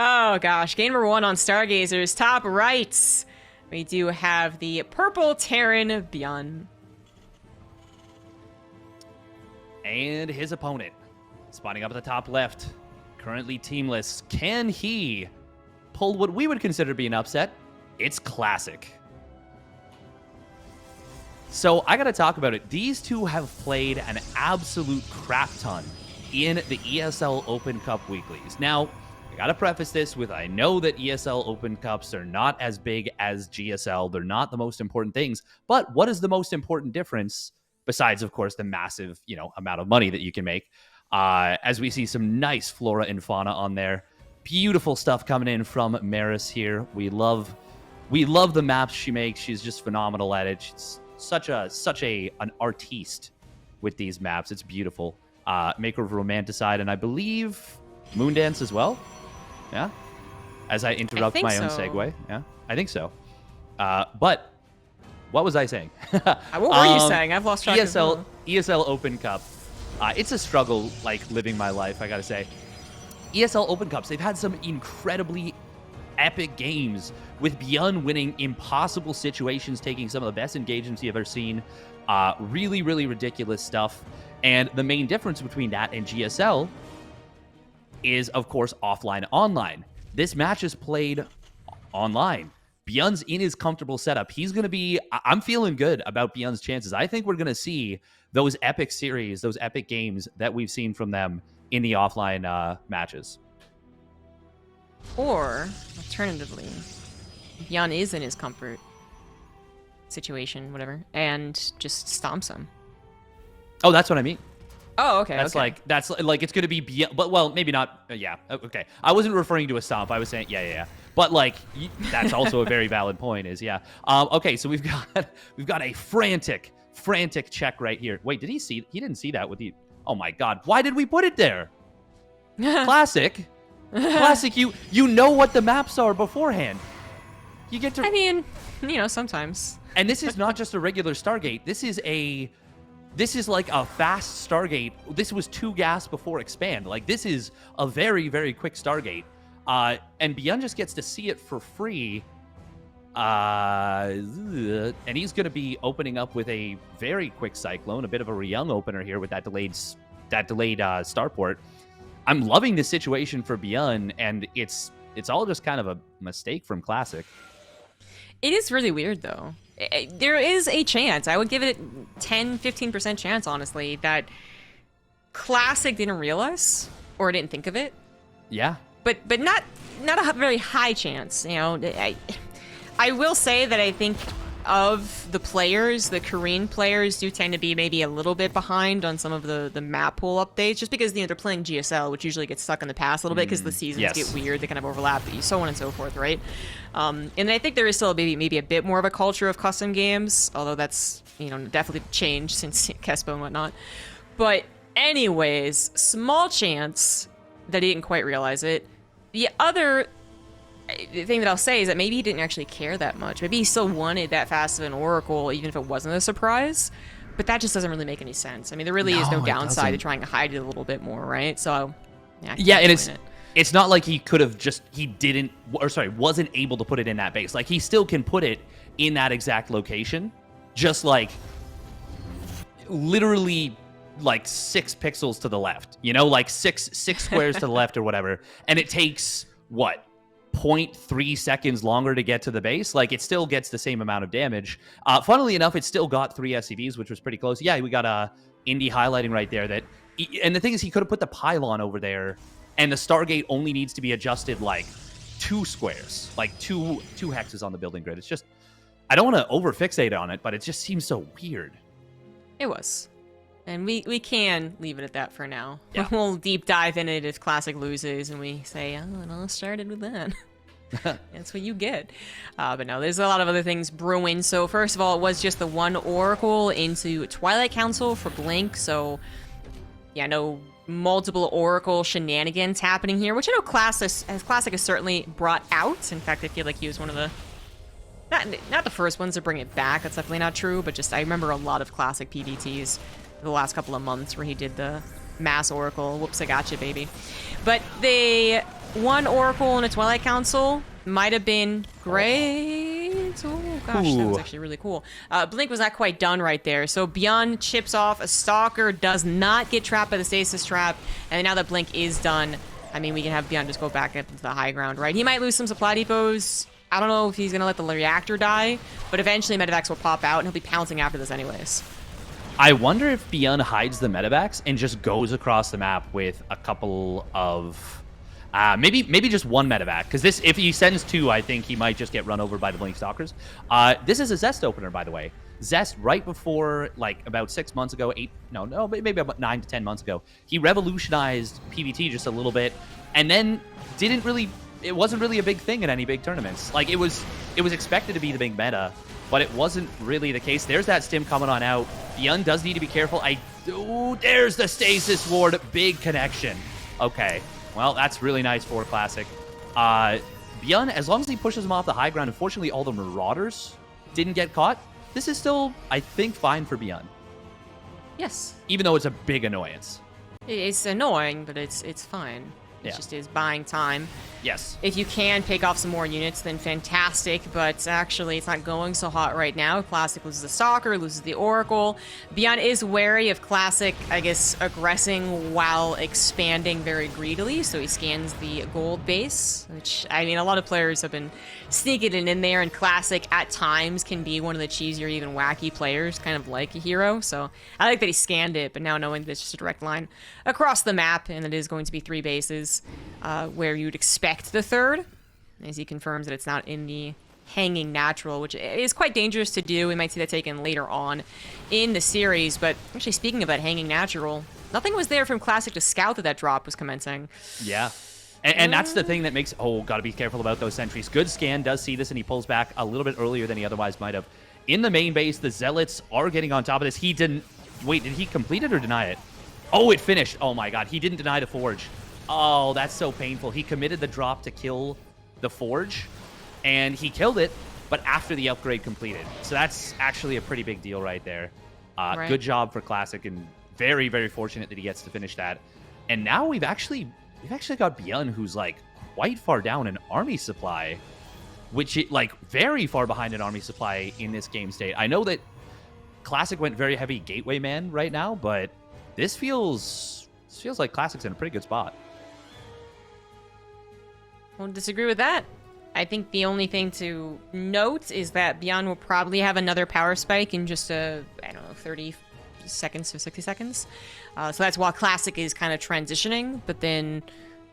Oh gosh, game number 1 on Stargazers. Top right, we do have the purple Terran ByuN. And his opponent, spotting up at the top left, currently teamless. Can he pull what we would consider to be an upset? It's classic. So I got to talk about it. These two have played an absolute crap ton in the ESL Open Cup weeklies. Now, I got to preface this with, I know that ESL Open Cups are not as big as GSL. They're not the most important things. But what is the most important difference, besides, of course, the massive, amount of money that you can make? As we see some nice flora and fauna on there. Beautiful stuff coming in from Maris here. We love the maps she makes. She's just phenomenal at it. She's such an artiste with these maps. It's beautiful. Maker of Romanticide, and I believe Moondance as well. Yeah. As I interrupt my own segue. Yeah, I think so. But what was I saying? What were you saying? I've lost track of ESL Open Cup. It's a struggle, living my life, I gotta say. ESL Open Cups, they've had some incredibly epic games, with ByuN winning impossible situations, taking some of the best engagements you've ever seen. Really, really ridiculous stuff. And the main difference between that and GSL is, of course, offline-online. This match is played online. ByuN's in his comfortable setup. He's going to be... I'm feeling good about ByuN's chances. I think we're going to see those epic series, those epic games that we've seen from them in the offline matches. Or, alternatively, ByuN is in his comfort situation, whatever, and just stomps him. Oh, that's what I mean. Oh, okay. That's okay. That's it's going to be ByuN, but well, maybe not. Yeah, okay. I wasn't referring to a stomp. I was saying, yeah. But that's also a very valid point. Okay, so we've got a frantic check right here. Wait, did he see? He didn't see that with the. Oh my God! Why did we put it there? Classic. You know what the maps are beforehand. You get to. I mean, sometimes. And this is not just a regular Stargate. This is like a fast Stargate. This was 2 gas before expand. This is a very, very quick Stargate. And ByuN just gets to see it for free. And he's going to be opening up with a very quick Cyclone, a bit of a Ryung opener here with that delayed starport. I'm loving this situation for ByuN, and it's all just kind of a mistake from Classic. It is really weird, though. There is a chance. I would give it 10-15% chance, honestly, that Classic didn't realize or didn't think of it. Yeah. But not a very high chance. I will say that I think of the players, the Korean players do tend to be maybe a little bit behind on some of the map pool updates, just because they're playing GSL, which usually gets stuck in the past a little bit because the seasons get weird, they kind of overlap, so on and so forth, right? And I think there is still maybe a bit more of a culture of custom games, although that's definitely changed since Kespo and whatnot. But anyways, small chance that he didn't quite realize it. The other thing that I'll say is that maybe he didn't actually care that much. Maybe he still wanted that fast of an Oracle, even if it wasn't a surprise. But that just doesn't really make any sense. I mean, there really is no downside to trying to hide it a little bit more, right? So, yeah, and it's not like he could have wasn't able to put it in that base. He still can put it in that exact location, just literally 6 pixels to the left, six squares to the left or whatever. And it takes, 0.3 seconds longer to get to the base. It still gets the same amount of damage. Funnily enough, it still got 3 SCVs, which was pretty close. Yeah, we got Indy highlighting right there that, and the thing is, he could have put the pylon over there, and the Stargate only needs to be adjusted 2 squares, 2 hexes on the building grid. It's just, I don't want to overfixate on it, but it just seems so weird. It was. And we can leave it at that for now. Yeah. We'll deep dive in it if Classic loses and we say, oh, it all started with that. That's what you get. But no, there's a lot of other things brewing. So first of all, it was just the 1 Oracle into Twilight Council for Blink. So yeah, no multiple Oracle shenanigans happening here, which I know Classic has certainly brought out. In fact, I feel like he was one of the not the first ones to bring it back. That's definitely not true. But just I remember a lot of Classic PVTs the last couple of months where he did the mass Oracle. Whoops, I gotcha, baby. But they one Oracle and a Twilight Council might have been great. Oh gosh, that was actually really cool. Blink was not quite done right there. So ByuN chips off a Stalker, does not get trapped by the Stasis Trap, and now that Blink is done, I mean, we can have ByuN just go back into the high ground, right? He might lose some supply depots. I don't know if he's going to let the reactor die, but eventually Medivacs will pop out, and he'll be pouncing after this anyways. I wonder if ByuN hides the Medivacs and just goes across the map with a couple of... maybe just one Medivac, because this, if he sends two, I think he might just get run over by the Blink Stalkers. This is a Zest opener, by the way. Zest, right before, like, about 6 months ago, maybe about 9 to 10 months ago, he revolutionized PvT just a little bit, and then it wasn't really a big thing in any big tournaments. Like, it was expected to be the big meta, but it wasn't really the case. There's that stim coming on out. ByuN does need to be careful. There's the Stasis Ward. Big connection. Okay. Well, that's really nice for Classic. ByuN, as long as he pushes him off the high ground, unfortunately all the Marauders didn't get caught. This is still, I think, fine for ByuN. Yes. Even though it's a big annoyance. It's annoying, but it's fine. It just is buying time. Yes. If you can pick off some more units, then fantastic, but actually it's not going so hot right now. Classic loses the Stalker, loses the Oracle. ByuN is wary of Classic, I guess, aggressing while expanding very greedily, so he scans the gold base, which, I mean, a lot of players have been sneaking it in there, and Classic at times can be one of the cheesier, even wacky players, kind of like a hero, so I like that he scanned it, but now knowing that it's just a direct line across the map, and it is going to be 3 bases, where you'd expect the third, as he confirms that it's not in the hanging natural, which is quite dangerous to do. We might see that taken later on in the series, but actually speaking of that hanging natural, nothing was there from Classic to scout that drop was commencing. Yeah. And that's the thing that makes... Oh, gotta be careful about those sentries. Good scan, does see this, and he pulls back a little bit earlier than he otherwise might have. In the main base, the Zealots are getting on top of this. He didn't... Wait, did he complete it or deny it? Oh, it finished. Oh my god, he didn't deny the Forge. Oh, that's so painful. He committed the drop to kill the Forge, and he killed it, but after the upgrade completed. So that's actually a pretty big deal right there. Right. Good job for Classic, and very, very fortunate that he gets to finish that. And now we've actually got ByuN, who's like quite far down in army supply, which is like very far behind in army supply in this game state. I know that Classic went very heavy Gateway Man right now, but this feels like Classic's in a pretty good spot. Won't disagree with that. I think the only thing to note is that ByuN will probably have another power spike in just I don't know, 30 seconds to 60 seconds. So that's while Classic is kind of transitioning, but then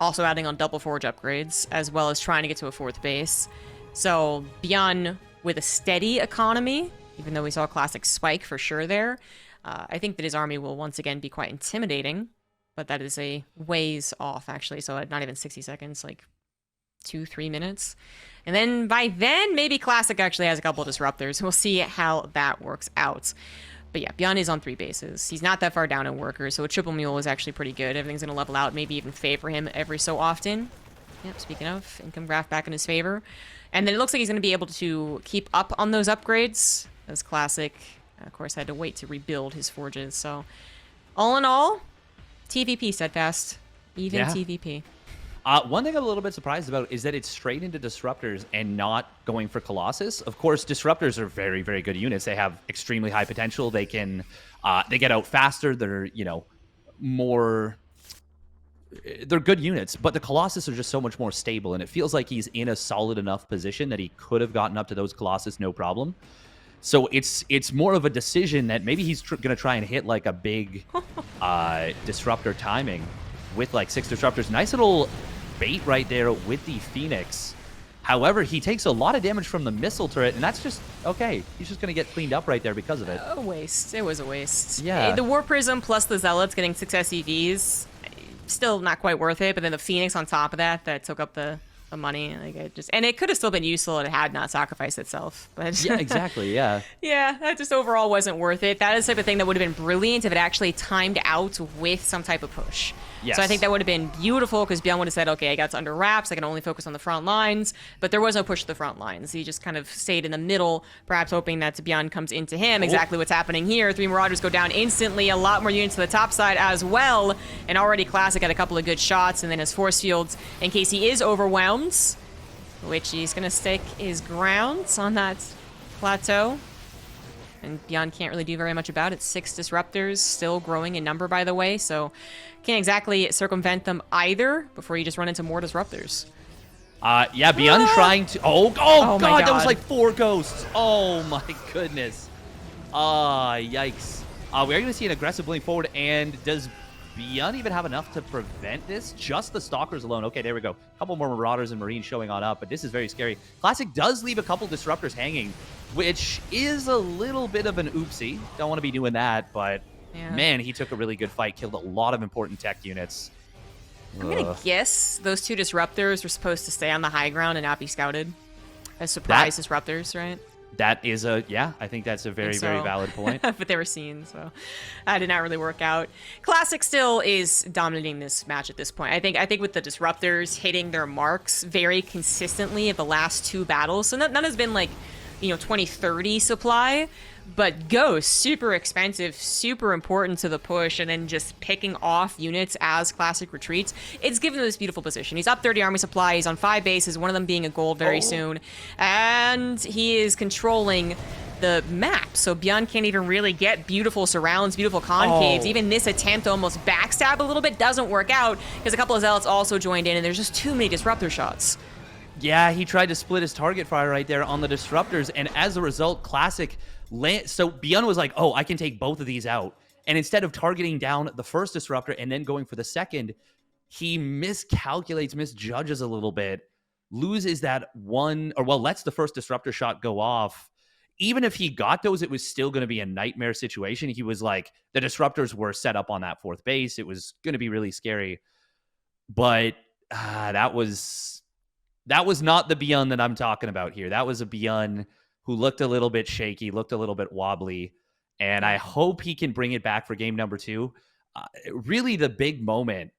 also adding on double Forge upgrades, as well as trying to get to a 4th base. So ByuN with a steady economy, even though we saw Classic spike for sure there, I think that his army will once again be quite intimidating, but that is a ways off, actually, so not even 60 seconds, like 2-3 minutes. And then by then, maybe Classic actually has a couple of disruptors. We'll see how that works out. But yeah, ByuN is on 3 bases. He's not that far down in workers, so a triple mule is actually pretty good. Everything's going to level out, maybe even favor him every so often. Yep, speaking of, income graph back in his favor. And then it looks like he's going to be able to keep up on those upgrades, as Classic, of course, had to wait to rebuild his forges. So all in all, TVP steadfast. Even yeah. TVP. One thing I'm a little bit surprised about is that it's straight into Disruptors and not going for Colossus. Of course, Disruptors are very, very good units. They have extremely high potential. They can, they get out faster. They're, they're good units. But the Colossus are just so much more stable, and it feels like he's in a solid enough position that he could have gotten up to those Colossus no problem. So it's more of a decision that maybe he's going to try and hit like a big Disruptor timing with like 6 Disruptors. Nice little bait right there with the Phoenix. However, he takes a lot of damage from the missile turret, and that's just okay. He's just going to get cleaned up right there because of it. A waste. It was a waste. Yeah. The War Prism plus the Zealots getting 6 SCVs, still not quite worth it, but then the Phoenix on top of that took up the money. And it could have still been useful if it had not sacrificed itself. But yeah, exactly, yeah. Yeah, that just overall wasn't worth it. That is the type of thing that would have been brilliant if it actually timed out with some type of push. Yes. So I think that would have been beautiful because ByuN would have said, okay, I got it's under wraps. I can only focus on the front lines. But there was no push to the front lines. He just kind of stayed in the middle, perhaps hoping that ByuN comes into him. Exactly what's happening here. 3 Marauders go down instantly. A lot more units to the top side as well. And already Classic had a couple of good shots. And then his force fields, in case he is overwhelmed, which he's going to stick his ground on that plateau. And ByuN can't really do very much about it. 6 disruptors, still growing in number, by the way, so can't exactly circumvent them either before you just run into more disruptors. Yeah, ByuN trying to... Oh, God, God, that was like 4 ghosts. Oh, my goodness. Yikes. We are going to see an aggressive blink forward, and does ByuN even have enough to prevent this? Just the Stalkers alone. Okay, there we go. A couple more Marauders and Marines showing on up, but this is very scary. Classic does leave a couple disruptors hanging, which is a little bit of an oopsie. Don't want to be doing that, but man, he took a really good fight, killed a lot of important tech units. I'm going to guess those 2 disruptors were supposed to stay on the high ground and not be scouted as surprise disruptors, right? That is I think that's a very valid point. But they were seen, so that did not really work out. Classic still is dominating this match at this point. I think with the disruptors hitting their marks very consistently at the last 2 battles, so none has been like, 20-30 supply, but Ghost, super expensive, super important to the push, and then just picking off units as Classic retreats. It's given him this beautiful position. He's up 30 army supply, he's on 5 bases, one of them being a gold very soon, and he is controlling the map, so ByuN can't even really get beautiful surrounds, beautiful concaves. Even this attempt to almost backstab a little bit doesn't work out, because a couple of Zealots also joined in, and there's just too many disruptor shots. Yeah, he tried to split his target fire right there on the disruptors, and as a result, Classic so ByuN was like, oh, I can take both of these out. And instead of targeting down the first disruptor and then going for the second, he misjudges a little bit, loses that one, lets the first disruptor shot go off. Even if he got those, it was still going to be a nightmare situation. He was like, the disruptors were set up on that 4th base. It was going to be really scary. But that was not the ByuN that I'm talking about here. That was a ByuN who looked a little bit shaky, looked a little bit wobbly, and I hope he can bring it back for game number 2. Really, the big moment,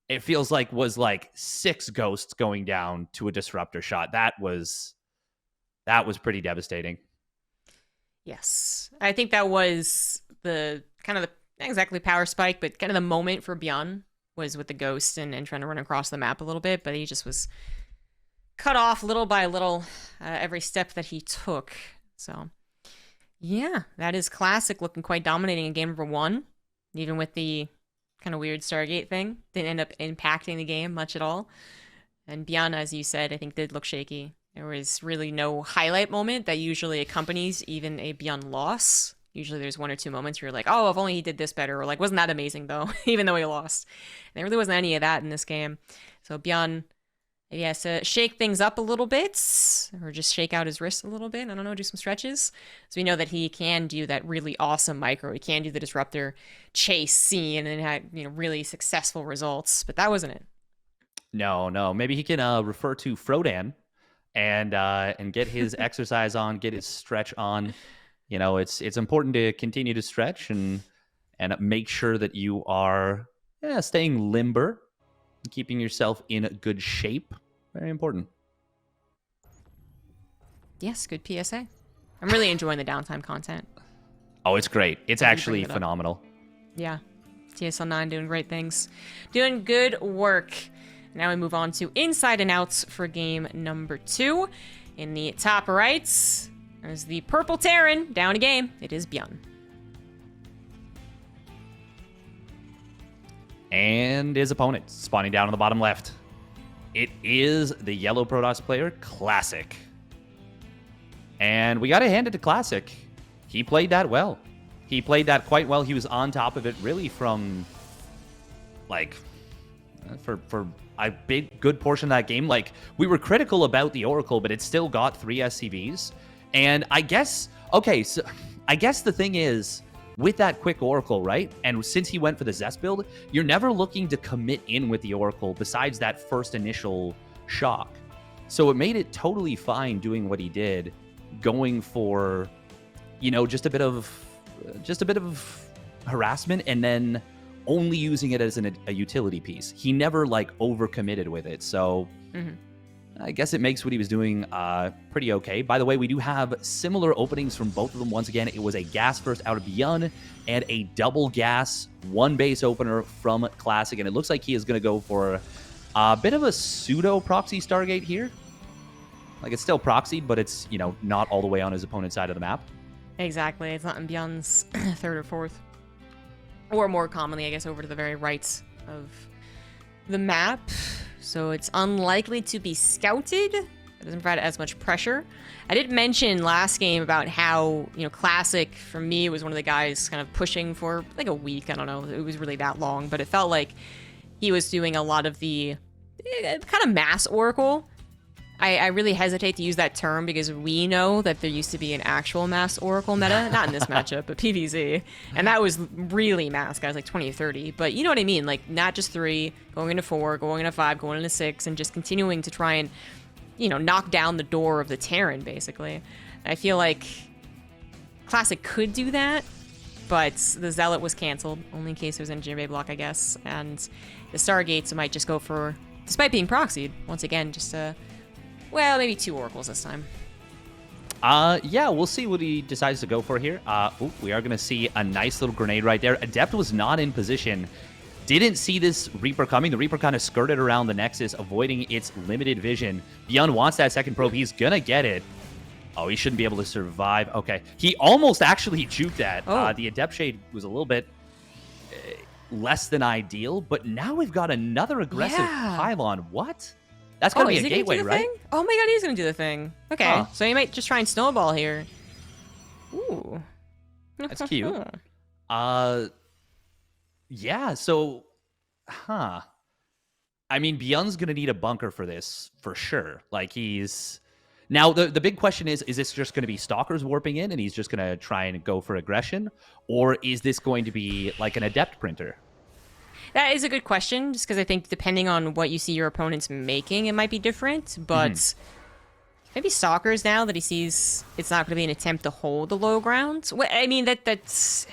it feels like, was like 6 ghosts going down to a disruptor shot. That was pretty devastating. Yes. I think that was the kind of not exactly power spike, but kind of the moment for ByuN was with the ghost and trying to run across the map a little bit, but he just was cut off little by little every step that he took. So yeah, that is Classic looking quite dominating in game number 1, even with the kind of weird Stargate thing. Didn't end up impacting the game much at all. And ByuN, as you said, I think did look shaky. There was really no highlight moment that usually accompanies even a ByuN loss. Usually there's 1 or 2 moments where you're like, oh, if only he did this better, or like, wasn't that amazing though, even though he lost. And there really wasn't any of that in this game. So ByuN, maybe he has to shake things up a little bit, or just shake out his wrists a little bit. I don't know, do some stretches. So we know that he can do that really awesome micro. He can do the disruptor chase scene and had really successful results, but that wasn't it. No. Maybe he can refer to Frodan and get his exercise on, get his stretch on. It's important to continue to stretch and make sure that you are staying limber, keeping yourself in good shape. Very important. Yes, good PSA. I'm really enjoying the downtime content. Oh, it's great. It's actually phenomenal. Yeah. TSL9 doing great things. Doing good work. Now we move on to inside and outs for game number 2. In the top right, as the Purple Terran down a game, it is ByuN. And his opponent spawning down on the bottom left. It is the yellow Protoss player, Classic. And we got to hand it to Classic. He played that well. He played that quite well. He was on top of it really from, for a good portion of that game. Like, we were critical about the Oracle, but it still got 3 SCVs. And I guess the thing is, with that quick Oracle, right? And since he went for the Zest build, you're never looking to commit in with the Oracle besides that first initial shock. So it made it totally fine doing what he did, going for, just a bit of harassment, and then only using it as a utility piece. He never like overcommitted with it. So I guess it makes what he was doing pretty okay. By the way, we do have similar openings from both of them. Once again, it was a gas first out of ByuN and a double gas one base opener from Classic. And it looks like he is going to go for a bit of a pseudo proxy Stargate here. Like, it's still proxied, but it's, you know, not all the way on his opponent's side of the map. Exactly. It's not in ByuN's third or fourth. Or more commonly, I guess, over to the very right of the map. So it's unlikely to be scouted. It doesn't provide as much pressure. I did mention last game about how, you know, Classic, for me, was one of the guys kind of pushing for like a week. I don't know. It was really that long, but it felt like he was doing a lot of the kind of mass Oracle. I really hesitate to use that term because we know that there used to be an actual mass Oracle meta, not in this matchup, but PvZ. And that was really mass, guys, like 20 or 30. But you know what I mean? Like, not just 3, going into 4, going into 5, going into 6, and just continuing to try and, you know, knock down the door of the Terran, basically. I feel like Classic could do that, but the Zealot was canceled, only in case it was in Engineer Bay block, I guess. And the Stargates might just go for, despite being proxied, once again, just well, maybe 2 Oracles this time. Yeah, we'll see what he decides to go for here. We are going to see a nice little grenade right there. Adept was not in position. Didn't see this Reaper coming. The Reaper kind of skirted around the Nexus, avoiding its limited vision. ByuN wants that second probe. He's going to get it. Oh, he shouldn't be able to survive. Okay. He almost actually juked that. Oh. The Adept Shade was a little bit less than ideal, but now we've got another aggressive pylon. What? That's going to be a gateway, right? Thing? Oh my god, he's going to do the thing. Okay, so he might just try and snowball here. Ooh. That's cute. Yeah, so, I mean, ByuN's going to need a bunker for this, for sure. Like, he's... Now, the big question is this just going to be Stalkers warping in and he's just going to try and go for aggression? Or is this going to be, like, an Adept printer? That is a good question, just because I think depending on what you see your opponents making, it might be different. But maybe Stalkers, now that he sees it's not going to be an attempt to hold the low ground. Well, I mean, that's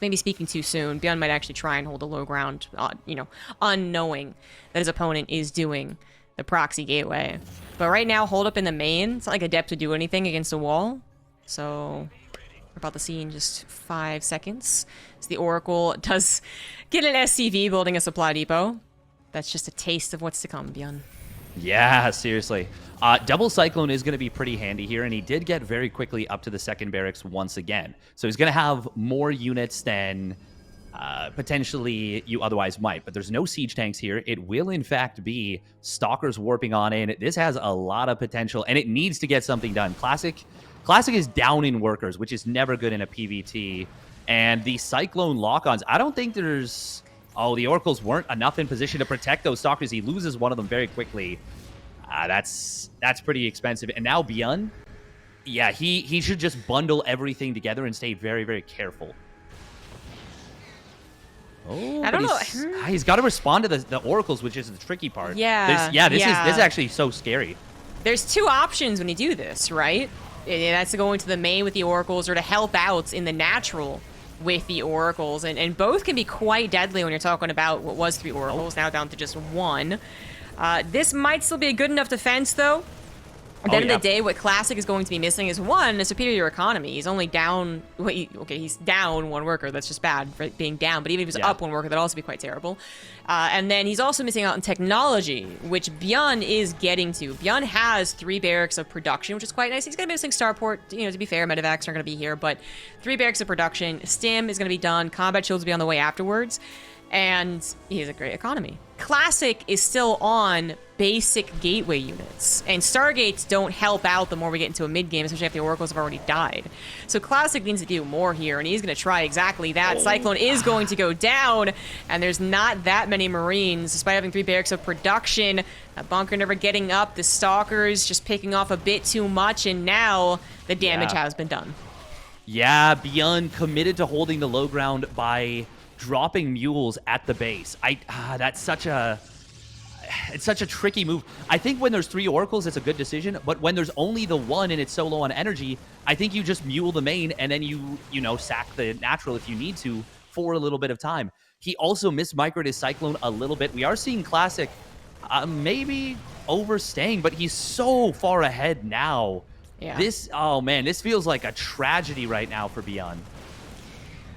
maybe speaking too soon. ByuN might actually try and hold the low ground, you know, unknowing that his opponent is doing the proxy gateway. But right now, hold up in the main. It's not like Adept would do anything against a wall. So we're about to see in just 5 seconds. So the Oracle does get an SCV building a supply depot. That's just a taste of what's to come, ByuN. Yeah, seriously. Double Cyclone is going to be pretty handy here, and he did get very quickly up to the second barracks once again. So he's going to have more units than potentially you otherwise might. But there's no siege tanks here. It will, in fact, be Stalkers warping on in. This has a lot of potential, and it needs to get something done. Classic is down in workers, which is never good in a PvT. And the Cyclone lock-ons, I don't think there's... Oh, the Oracles weren't enough in position to protect those Stalkers. He loses one of them very quickly. That's pretty expensive. And now ByuN, yeah, he should just bundle everything together and stay very, very careful. Oh, I don't know. He's got to respond to the Oracles, which is the tricky part. Yeah. This is actually so scary. There's 2 options when you do this, right? That's to go into the main with the Oracles or to help out in the natural with the Oracles. And both can be quite deadly when you're talking about what was 3 Oracles, now down to just 1. This might still be a good enough defense, though. At the end of the day, what Classic is going to be missing is, 1, a superior economy. He's only down... he's down 1 worker. That's just bad for being down. But even if he was up 1 worker, that'd also be quite terrible. And then he's also missing out on technology, which ByuN is getting to. ByuN has 3 barracks of production, which is quite nice. He's going to be missing Starport. You know, to be fair, medevacs aren't going to be here. But 3 barracks of production. Stim is going to be done. Combat shields will be on the way afterwards. And he has a great economy. Classic is still on basic gateway units, and Stargates don't help out the more we get into a mid-game, especially if the Oracles have already died. So Classic needs to do more here, and he's going to try exactly that. Cyclone is going to go down, and there's not that many Marines, despite having 3 barracks of production. A bunker never getting up, the Stalkers just picking off a bit too much, and now the damage has been done. Yeah, ByuN committed to holding the low ground by dropping mules at the base. That's such a tricky move. I think when there's 3 Oracles, it's a good decision, but when there's only the 1 and it's so low on energy, I think you just mule the main and then you sack the natural if you need to for a little bit of time. He also mismicroed his Cyclone a little bit. We are seeing Classic maybe overstaying, but he's so far ahead now. Yeah. Oh man, this feels like a tragedy right now for ByuN.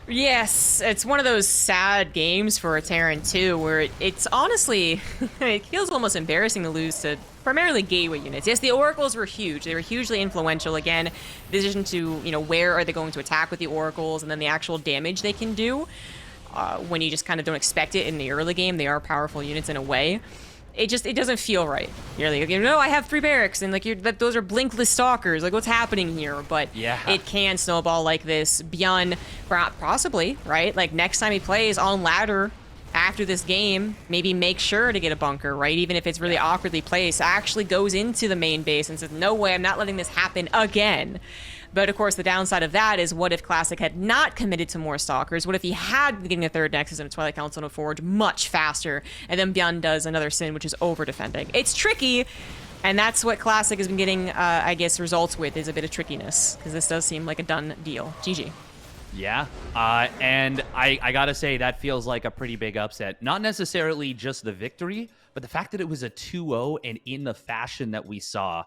Yes, it's one of those sad games for a Terran too, where it's honestly, it feels almost embarrassing to lose to primarily gateway units. Yes, the Oracles were huge. They were hugely influential. Again, the decision to, where are they going to attack with the Oracles, and then the actual damage they can do when you just kind of don't expect it in the early game. They are powerful units in a way. It doesn't feel right. You're like, I have 3 barracks, and those are blinkless stalkers. Like, what's happening here? But yeah, it can snowball like this. ByuN, possibly, right? Like, next time he plays on ladder after this game, maybe make sure to get a bunker, right? Even if it's really awkwardly placed, actually goes into the main base and says, no way, I'm not letting this happen again. But, of course, the downside of that is what if Classic had not committed to more Stalkers? What if he had been getting a 3rd Nexus and a Twilight Council and a Forge much faster, and then ByuN does another sin, which is over-defending? It's tricky, and that's what Classic has been getting, I guess, results with, is a bit of trickiness, because this does seem like a done deal. GG. Yeah, and I gotta say, that feels like a pretty big upset. Not necessarily just the victory, but the fact that it was a 2-0 and in the fashion that we saw.